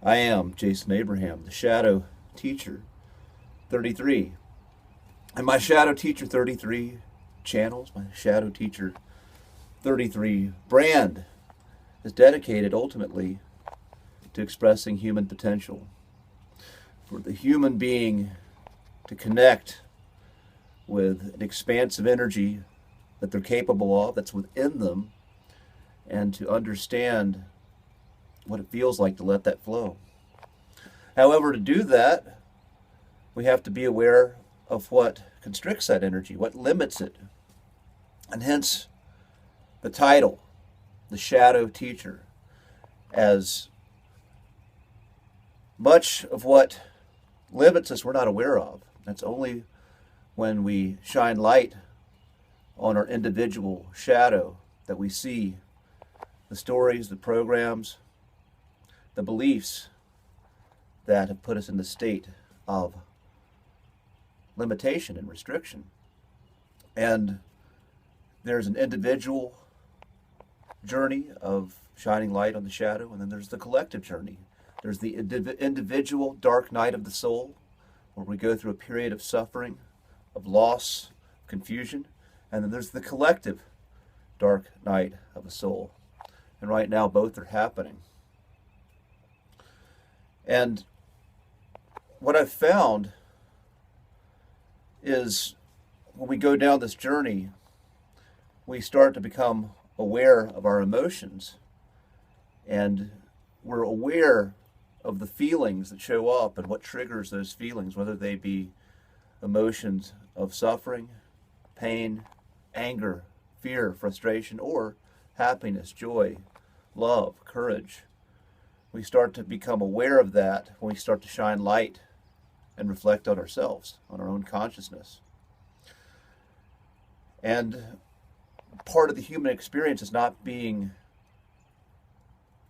I am Jason Abraham, the Shadow Teacher 33. And my Shadow Teacher 33 channels, my Shadow Teacher 33 brand is dedicated ultimately to expressing human potential. For the human being to connect with an expansive energy that they're capable of, that's within them, and to understand what it feels like to let that flow. However, to do that, we have to be aware of what constricts that energy, what limits it. And hence the title, the Shadow Teacher, as much of what limits us we're not aware of. That's only when we shine light on our individual shadow that we see the stories, the programs, the beliefs that have put us in the state of limitation and restriction. And there's an individual journey of shining light on the shadow, and then there's the collective journey. There's the individual dark night of the soul, where we go through a period of suffering, of loss, confusion, and then there's the collective dark night of the soul. And right now both are happening. And what I've found is when we go down this journey, we start to become aware of our emotions, and we're aware of the feelings that show up and what triggers those feelings, whether they be emotions of suffering, pain, anger, fear, frustration, or happiness, joy, love, courage. We start to become aware of that when we start to shine light and reflect on ourselves, on our own consciousness. And part of the human experience is not being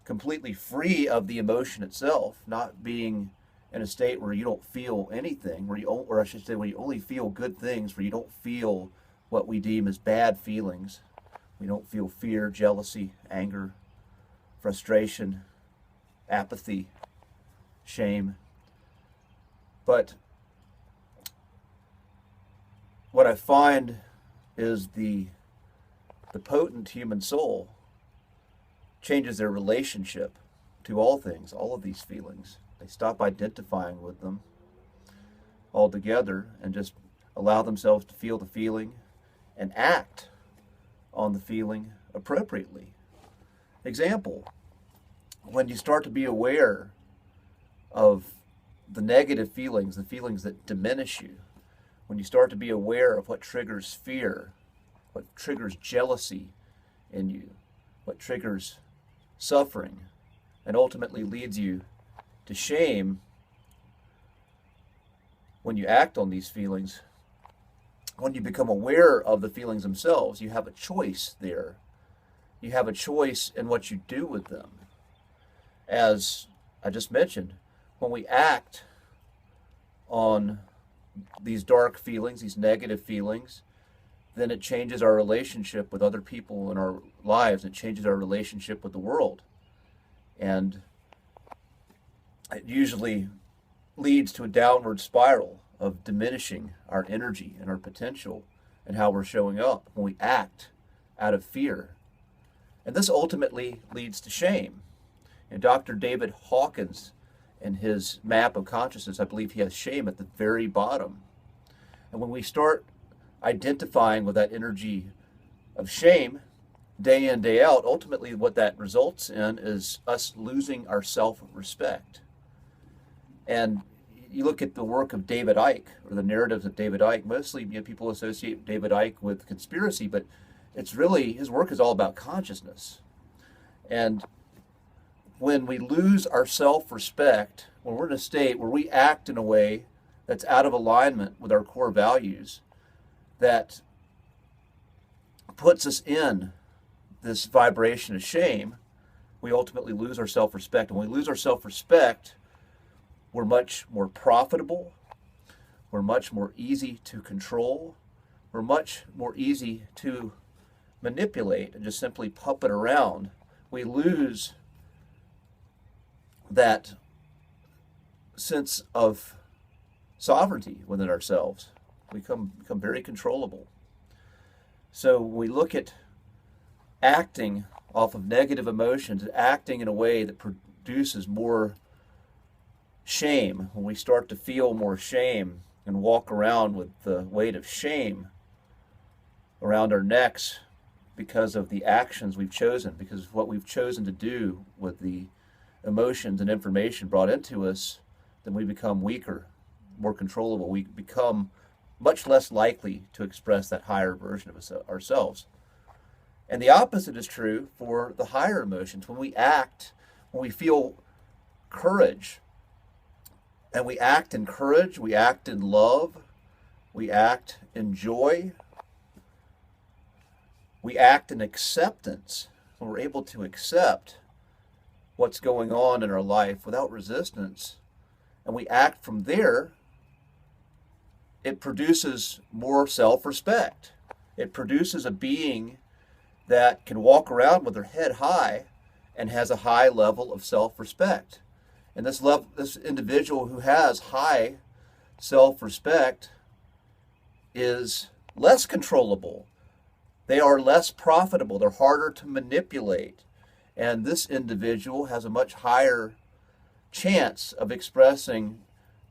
completely free of the emotion itself, not being in a state where you don't feel anything, or I should say, where you only feel good things, where you don't feel what we deem as bad feelings. We don't feel fear, jealousy, anger, frustration, apathy, shame. But what I find is the potent human soul changes their relationship to all things, all of these feelings. They stop identifying with them altogether and just allow themselves to feel the feeling and act on the feeling appropriately. Example, when you start to be aware of the negative feelings, the feelings that diminish you, when you start to be aware of what triggers fear, what triggers jealousy in you, what triggers suffering, and ultimately leads you to shame when you act on these feelings, when you become aware of the feelings themselves, you have a choice there. You have a choice in what you do with them. As I just mentioned, when we act on these dark feelings, these negative feelings, then it changes our relationship with other people in our lives. It changes our relationship with the world. And it usually leads to a downward spiral of diminishing our energy and our potential and how we're showing up when we act out of fear. And this ultimately leads to shame. And Dr. David Hawkins, in his map of consciousness, I believe he has shame at the very bottom. And when we start identifying with that energy of shame day in, day out, ultimately what that results in is us losing our self-respect. And you look at the work of David Icke, or the narratives of David Icke, mostly people associate David Icke with conspiracy, but it's really, his work is all about consciousness. And when we lose our self-respect, when we're in a state where we act in a way that's out of alignment with our core values, that puts us in this vibration of shame, we ultimately lose our self-respect. And when we lose our self-respect, we're much more profitable, we're much more easy to control, we're much more easy to manipulate and just simply puppet around. We lose that sense of sovereignty within ourselves. We become very controllable. So when we look at acting off of negative emotions, acting in a way that produces more shame, when we start to feel more shame and walk around with the weight of shame around our necks because of the actions we've chosen, because of what we've chosen to do with the emotions and information brought into us, then we become weaker, more controllable. We become much less likely to express that higher version of ourselves. And the opposite is true for the higher emotions. When we act, when we feel courage, and we act in courage, we act in love, we act in joy, we act in acceptance, when we're able to accept what's going on in our life without resistance, and we act from there, it produces more self-respect. It produces a being that can walk around with their head high and has a high level of self-respect. And this individual who has high self-respect is less controllable. They are less profitable. They're harder to manipulate. And this individual has a much higher chance of expressing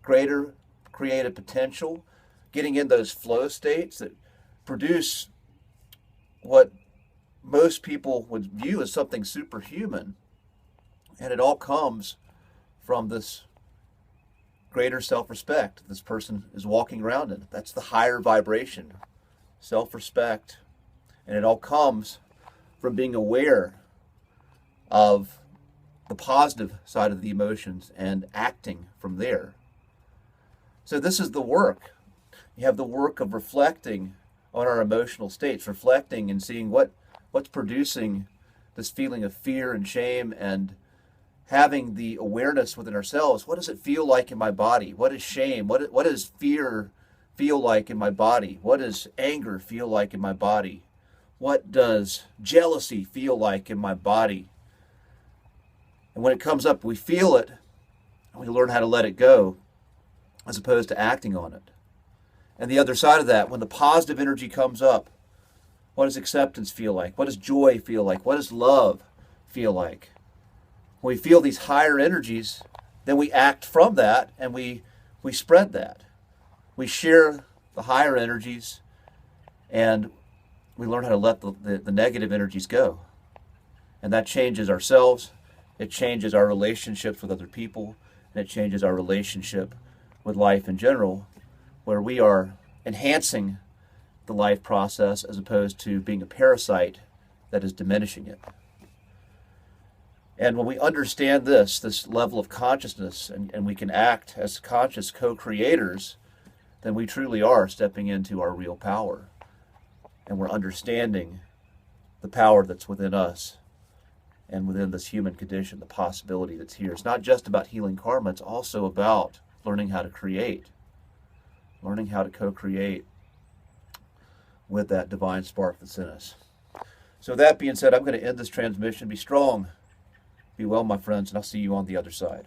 greater creative potential, getting in those flow states that produce what most people would view as something superhuman. And it all comes from this greater self-respect this person is walking around in. That's the higher vibration, self-respect. And it all comes from being aware of the positive side of the emotions and acting from there. So this is the work. You have the work of reflecting on our emotional states, reflecting and seeing what's producing this feeling of fear and shame, and having the awareness within ourselves. What does it feel like in my body? What is shame? What does fear feel like in my body? What does anger feel like in my body? What does jealousy feel like in my body? And when it comes up, we feel it, and we learn how to let it go as opposed to acting on it. And the other side of that, when the positive energy comes up, what does acceptance feel like? What does joy feel like? What does love feel like? When we feel these higher energies, then we act from that, and we spread that. We share the higher energies, and we learn how to let the negative energies go. And that changes ourselves, it changes our relationships with other people, and it changes our relationship with life in general, where we are enhancing the life process as opposed to being a parasite that is diminishing it. And when we understand this level of consciousness, and we can act as conscious co-creators, then we truly are stepping into our real power. And we're understanding the power that's within us and within this human condition, the possibility that's here. It's not just about healing karma, it's also about learning how to create, learning how to co-create with that divine spark that's in us. So that being said, I'm going to end this transmission. Be strong, be well, my friends, and I'll see you on the other side.